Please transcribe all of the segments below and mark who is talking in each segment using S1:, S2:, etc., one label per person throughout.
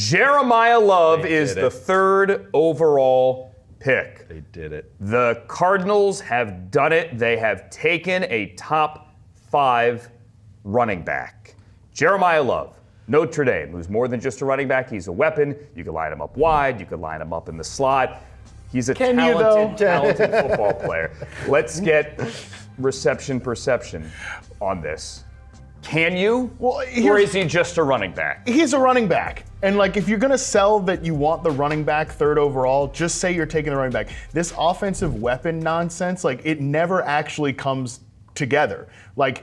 S1: Jeremiyah Love is the third overall pick.
S2: They did it.
S1: The Cardinals have done it. They have taken a top 5 running back. Jeremiyah Love, Notre Dame, who's more than just a running back. He's a weapon. You can line him up wide. You can line him up in the slot. He's a talented football player. Let's get reception perception on this. Can you? Well, or is he just a running back?
S3: He's a running back. And like, if you're going to sell that you want the running back third overall, just say you're taking the running back. This offensive weapon nonsense, like, it never actually comes together. Like,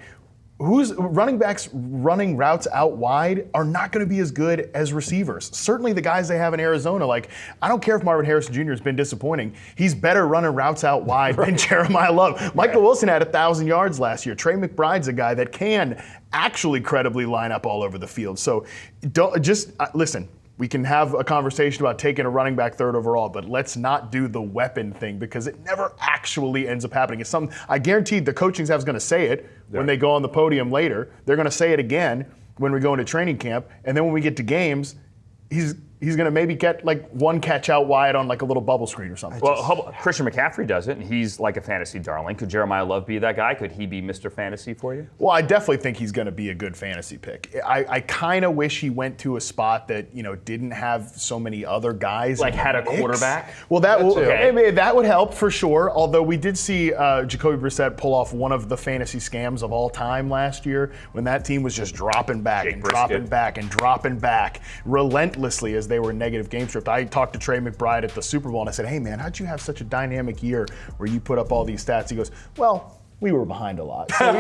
S3: running backs running routes out wide are not going to be as good as receivers. Certainly the guys they have in Arizona, like, I don't care if Marvin Harrison Jr. has been disappointing. He's better running routes out wide than Jeremiyah Love. Michael Wilson had 1,000 yards last year. Trey McBride's a guy that can actually credibly line up all over the field. So listen. We can have a conversation about taking a running back third overall, but let's not do the weapon thing because it never actually ends up happening. It's something I guarantee the coaching staff is going to say it when they go on the podium later. They're going to say it again when we go into training camp, and then when we get to games, he's going to maybe get like one catch out wide on like a little bubble screen or something.
S1: Well, Christian McCaffrey does it, and he's like a fantasy darling. Could Jeremiyah Love be that guy? Could he be Mr. Fantasy for you?
S3: Well, I definitely think he's going to be a good fantasy pick. I kind of wish he went to a spot that, didn't have so many other guys.
S1: Like had a quarterback?
S3: Well, that would help for sure. Although we did see Jacoby Brissett pull off one of the fantasy scams of all time last year when that team was just dropping back dropping back relentlessly as they were negative game script. I talked to Trey McBride at the Super Bowl and I said, hey man, how'd you have such a dynamic year where you put up all these stats? He goes, well, we were behind a lot. So,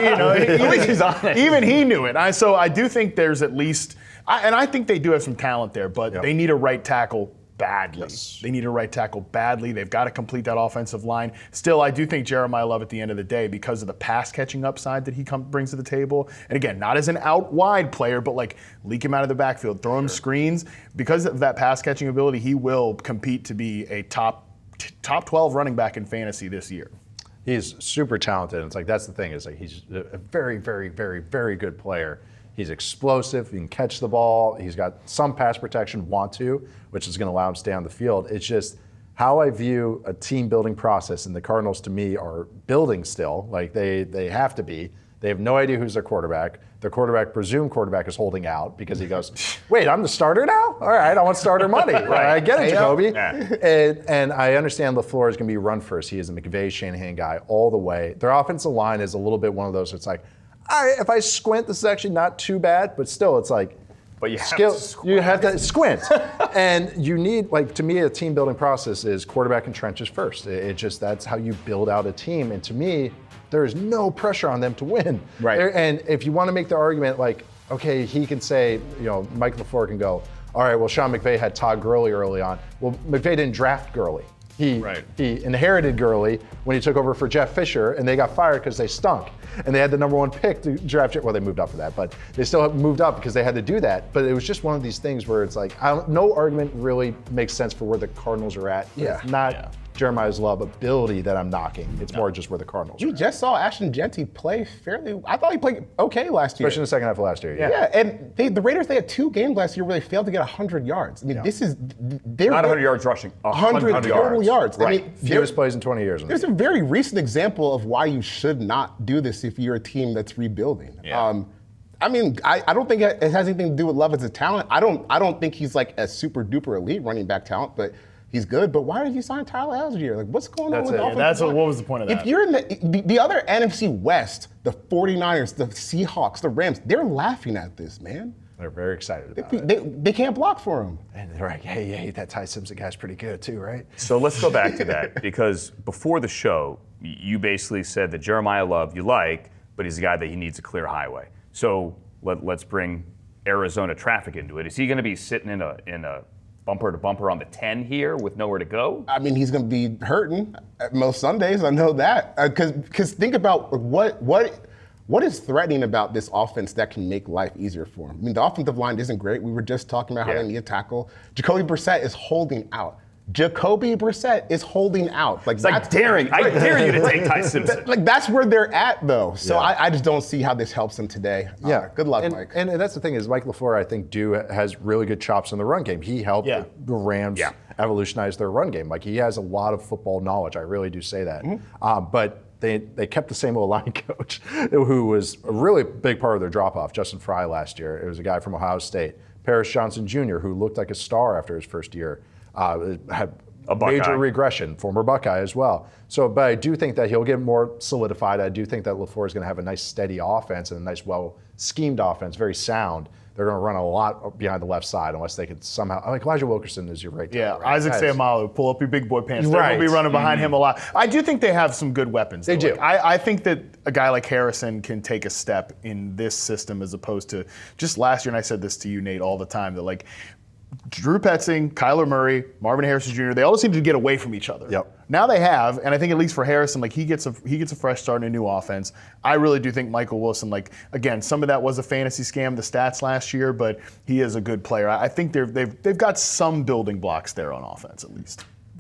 S3: even he knew it. So I do think there's at least, and I think they do have some talent there, but they need a right tackle badly. Yes. They need a right tackle badly. They've got to complete that offensive line. Still, I do think Jeremiyah Love at the end of the day, because of the pass catching upside that he brings to the table, and again, not as an out wide player, but like leak him out of the backfield, throw him screens. Because of that pass catching ability, he will compete to be a top 12 running back in fantasy this year.
S2: He's super talented. It's like, that's the thing, is like he's a very, very, very, very good player. He's explosive. He can catch the ball. He's got some pass protection, which is going to allow him to stay on the field. It's just how I view a team building process, and the Cardinals to me are building still. Like they have to be. They have no idea who's their quarterback. Their presumed quarterback is holding out because he goes, wait, I'm the starter now? All right, I want starter money. I get it, Jacoby. And I understand LaFleur is going to be run first. He is a McVay, Shanahan guy all the way. Their offensive line is a little bit one of those, it's like, if I squint, this is actually not too bad, but still, it's like,
S1: but you have
S2: to squint. And you need, like, to me, a team building process is quarterback and trenches first. That's how you build out a team. And to me, there is no pressure on them to win.
S3: Right.
S2: And if you want to make the argument, like, okay, he can say, Mike LaFleur can go, all right, well, Sean McVay had Todd Gurley early on. Well, McVay didn't draft Gurley. He inherited Gurley when he took over for Jeff Fisher, and they got fired because they stunk. And they had the #1 pick to draft. Well, they moved up for that, but they still moved up because they had to do that. But it was just one of these things where it's like, no argument really makes sense for where the Cardinals are at.
S3: Yeah.
S2: It's not Jeremiyah's Love ability that I'm knocking. It's more just where the Cardinals are.
S4: You just saw Ashton Genty play fairly. I thought he played okay last year.
S2: Especially in the second half of last year.
S4: Yeah, and the Raiders, they had 2 games last year where they failed to get 100 yards. I mean, this is
S1: not 100 yards rushing.
S4: 100 total yards.
S2: Right.
S4: I mean,
S2: fewest plays in 20 years.
S4: There's a very recent example of why you should not do this if you're a team that's rebuilding.
S1: Yeah.
S4: I mean, I don't think it has anything to do with Love as a talent. I don't think he's like a super duper elite running back talent, but he's good. But why did you sign Tyler Algier? Like, what's going on with the offensive line?
S3: What was the point of that?
S4: If you're in the other NFC West, the 49ers, the Seahawks, the Rams, they're laughing at this, man.
S2: They're very excited about it.
S4: They can't block for him.
S2: And they're like, hey, that Tice Simpson guy's pretty good too, right?
S1: So let's go back to that, because before the show, you basically said that Jeremiyah Love you like, but he's a guy that he needs a clear highway. So let's bring Arizona traffic into it. Is he going to be sitting in a bumper to bumper on the 10 here with nowhere to go?
S4: I mean, he's going to be hurting most Sundays. I know that. Because think about what is threatening about this offense that can make life easier for him. I mean, the offensive line isn't great. We were just talking about how they need a tackle. Jacoby Brissett is holding out. Jacoby Brissett is holding out. Like,
S1: It's like I dare you to take Tice Simpson.
S4: like that's where they're at, though. So
S2: Yeah.
S4: I just don't see how this helps him today.
S2: Yeah,
S4: Good luck,
S2: and,
S4: Mike.
S2: And that's the thing is, Mike LaFleur, I think, has really good chops in the run game. He helped the Rams evolutionize their run game. Like, he has a lot of football knowledge. I really do say that. But they kept the same old line coach, who was a really big part of their drop-off, Justin Fry, last year. It was a guy from Ohio State. Paris Johnson Jr., who looked like a star after his first year, had a major regression, former Buckeye as well. So, but I do think that he'll get more solidified. I do think that LaFleur is going to have a nice steady offense and a nice, well-schemed offense, very sound. They're going to run a lot behind the left side unless they could somehow, like Elijah Wilkerson is your right tackle.
S3: Yeah,
S2: right?
S3: Isaac Seumalo, pull up your big boy pants. They're
S2: Right.
S3: going to be running behind him a lot. I do think they have some good weapons.
S2: They do.
S3: Like, I think that a guy like Harrison can take a step in this system as opposed to just last year, and I said this to you, Nate, all the time, that like Drew Petzing, Kyler Murray, Marvin Harrison Jr., they all seem to get away from each other.
S2: Yep.
S3: Now they have, and I think at least for Harrison, like he gets a fresh start in a new offense. I really do think Michael Wilson, like again, some of that was a fantasy scam, the stats last year, but he is a good player. I think they've got some building blocks there on offense at least.